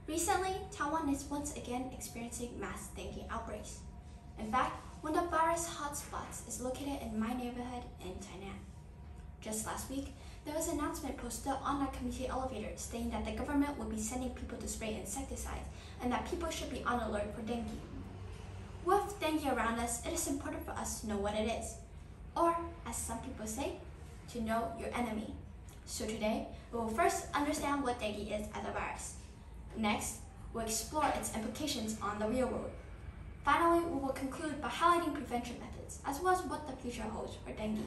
Recently, Taiwan is once again experiencing mass dengue outbreaks. In fact, one of the virus hotspots is located in my neighborhood in Tainan. Just last week, there was an announcement posted on our community elevator stating that the government would be sending people to spray insecticides and that people should be on alert for dengue. With dengue around us, it is important for us to know what it is, or as some people say, to know your enemy. So today, we will first understand what dengue is as a virus. Next, we'll explore its implications on the real world. Finally, we will conclude by highlighting prevention methods, as well as what the future holds for dengue.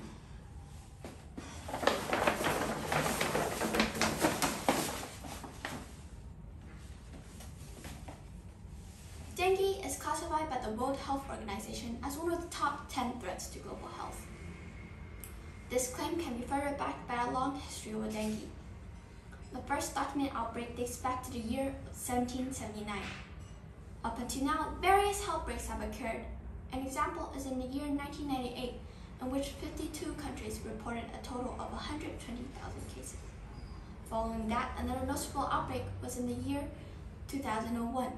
Dengue is classified by the World Health Organization as one of the top 10 threats to global health. This claim can be further backed by a long history with dengue. The first documented outbreak dates back to the year 1779. Up until now, various outbreaks have occurred. An example is in the year 1998, in which 52 countries reported a total of 120,000 cases. Following that, another noticeable outbreak was in the year 2001,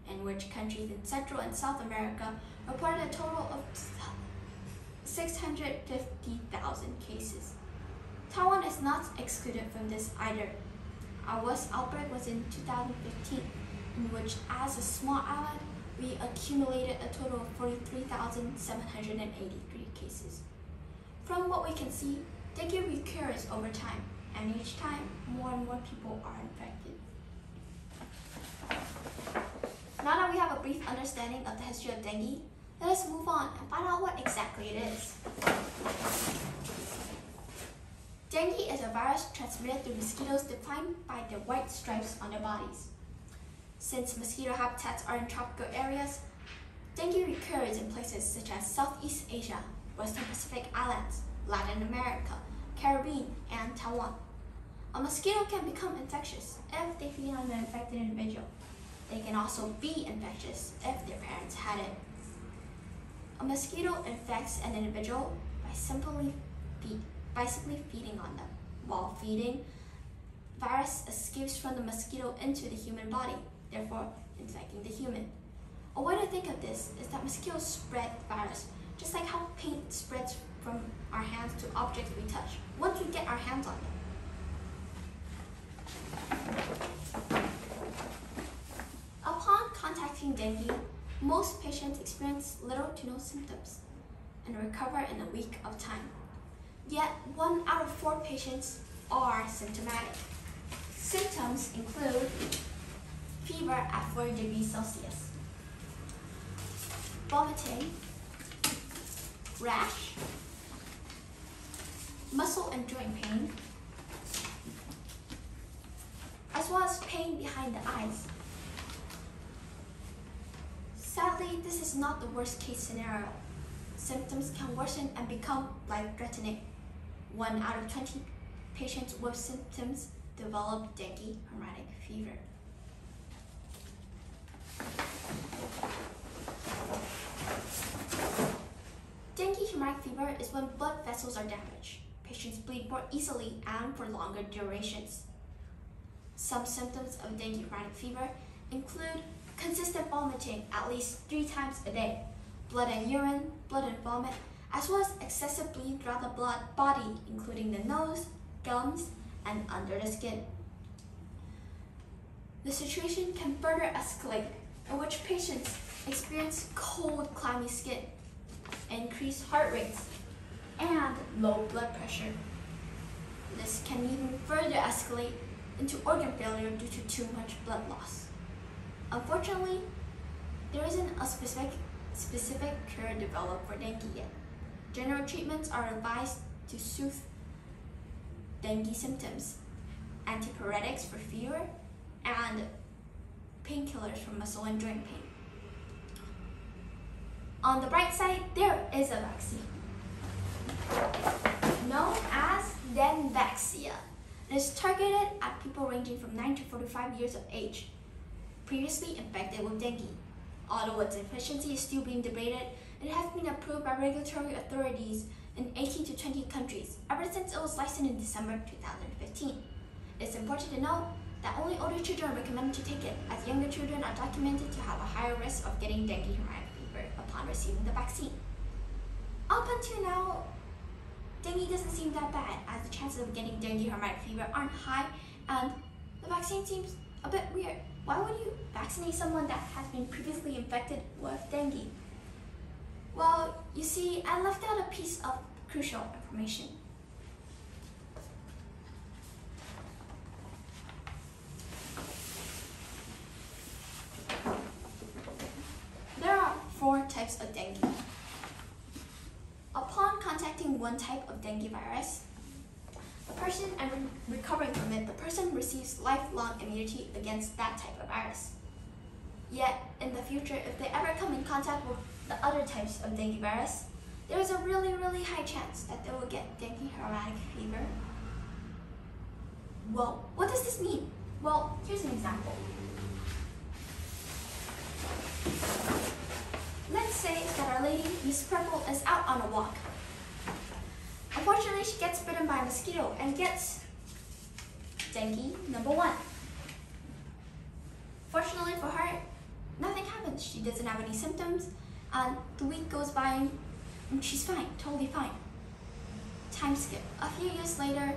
in which countries in Central and South America reported a total of 650,000 cases. Taiwan is not excluded from this either. Our worst outbreak was in 2015, in which, as a small island, we accumulated a total of 43,783 cases. From what we can see, dengue recurs over time, and each time, more and more people are infected. Now that we have a brief understanding of the history of dengue, let us move on and find out what exactly it is. Dengue is a virus transmitted through mosquitoes defined by the white stripes on their bodies. Since mosquito habitats are in tropical areas, dengue recurs in places such as Southeast Asia, Western Pacific Islands, Latin America, Caribbean, and Taiwan. A mosquito can become infectious if they feed on an infected individual. They can also be infectious if their parents had it. A mosquito infects an individual by simply feeding on them. While feeding, virus escapes from the mosquito into the human body, therefore infecting the human. A way to think of this is that mosquitoes spread the virus, just like how paint spreads from our hands to objects we touch once we get our hands on them. Upon contacting dengue, most patients experience little to no symptoms and recover in a week of time. Yet, 1 out of 4 patients are symptomatic. Symptoms include fever at 40 degrees Celsius, vomiting, rash, muscle and joint pain, as well as pain behind the eyes. Sadly, this is not the worst case scenario. Symptoms can worsen and become life-threatening. 1 out of 20 patients with symptoms develop dengue hemorrhagic fever. Dengue hemorrhagic fever is when blood vessels are damaged. Patients bleed more easily and for longer durations. Some symptoms of dengue hemorrhagic fever include consistent vomiting at least 3 times a day, blood and urine, blood and vomit, as well as excessive bleeding throughout the body, including the nose, gums, and under the skin. The situation can further escalate, in which patients experience cold, clammy skin, increased heart rates, and low blood pressure. This can even further escalate into organ failure due to too much blood loss. Unfortunately, there isn't a specific cure developed for dengue yet. General treatments are advised to soothe dengue symptoms, antipyretics for fever, and painkillers for muscle and joint pain. On the bright side, there is a vaccine, known as Dengue. It is targeted at people ranging from 9 to 45 years of age, previously infected with dengue. Although its efficiency is still being debated, it has been approved by regulatory authorities in 18 to 20 countries ever since it was licensed in December 2015. It's important to note that only older children are recommended to take it, as younger children are documented to have a higher risk of getting dengue fever upon receiving the vaccine. Up until now, dengue doesn't seem that bad, as the chances of getting dengue fever aren't high, and the vaccine seems a bit weird. Why would you vaccinate someone that has been previously infected with dengue? Well, you see, I left out a piece of crucial information. There are 4 types of dengue. Upon contacting one type of dengue virus, the person and recovering from it, the person receives lifelong immunity against that type of virus. Yet, in the future, if they ever come in contact with the other types of dengue virus, there is a really high chance that they will get dengue fever. Well, what does this mean? Well, here's an example. Let's say that our lady, Miss Purple, is out on a walk. Unfortunately, she gets bitten by a mosquito and gets dengue number 1. Fortunately for her, nothing happens. She doesn't have any symptoms, and the week goes by and she's fine, totally fine. Time skip. A few years later,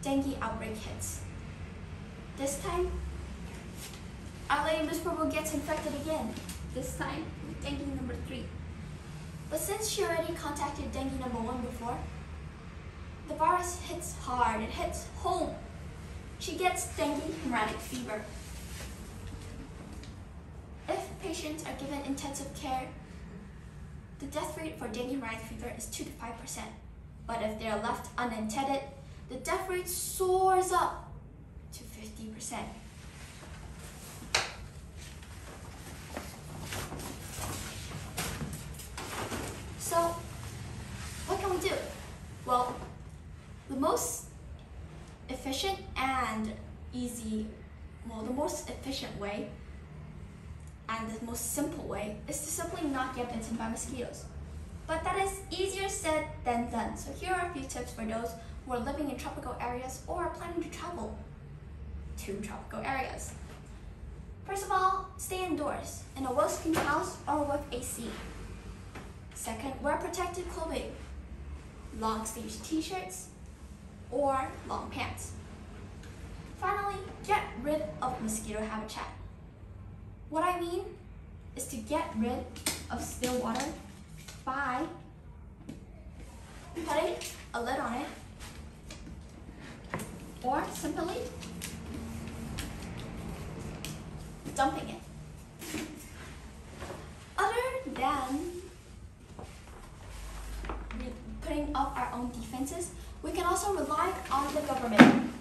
dengue outbreak hits. This time, our lady Miss Purple gets infected again. This time, dengue number 3. But since she already contacted dengue number 1 before, the virus hits hard, it hits home. She gets dengue fever. If patients are given intensive care, the death rate for dengue fever is 2 to 5%. But if they are left unattended, the death rate soars up to 50%. So, what can we do? Well, the most efficient way and the most simple way is to simply not get bitten by mosquitoes. But that is easier said than done. So here are a few tips for those who are living in tropical areas or are planning to travel to tropical areas. First of all, stay indoors in a well-screened house or with AC. Second, wear protective clothing, long sleeves t-shirts or long pants. Finally, get rid of mosquito habitat. What I mean is to get rid of still water by putting a lid on it or simply dumping it. Other than putting up our own defenses, we can also rely on the government.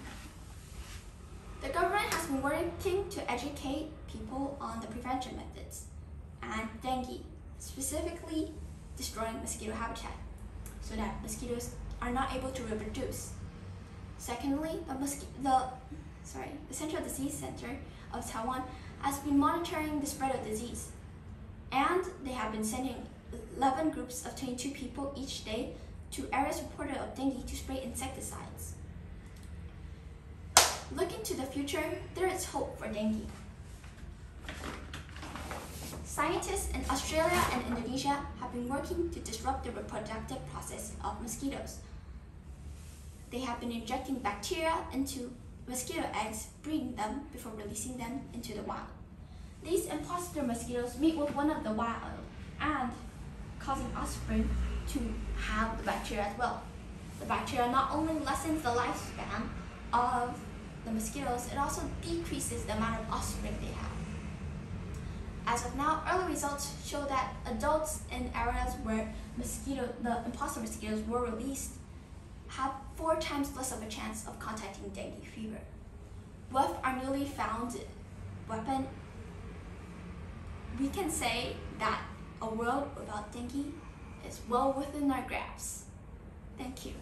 The government has been working to educate people on the prevention methods and dengue, specifically destroying mosquito habitat so that mosquitoes are not able to reproduce. Secondly, the Central Disease Center of Taiwan has been monitoring the spread of disease, and they have been sending 11 groups of 22 people each day to areas reported of dengue to spray insecticides. Looking to the future, there is hope for dengue. Scientists in Australia and Indonesia have been working to disrupt the reproductive process of mosquitoes. They have been injecting bacteria into mosquito eggs, breeding them before releasing them into the wild. These imposter mosquitoes meet with one of the wild and causing offspring to have the bacteria as well. The bacteria not only lessens the lifespan of the mosquitoes, it also decreases the amount of offspring they have. As of now, early results show that adults in areas where the imposter mosquitoes were released have 4 times less of a chance of contracting dengue fever. With our newly found weapon, we can say that a world without dengue is well within our grasp. Thank you.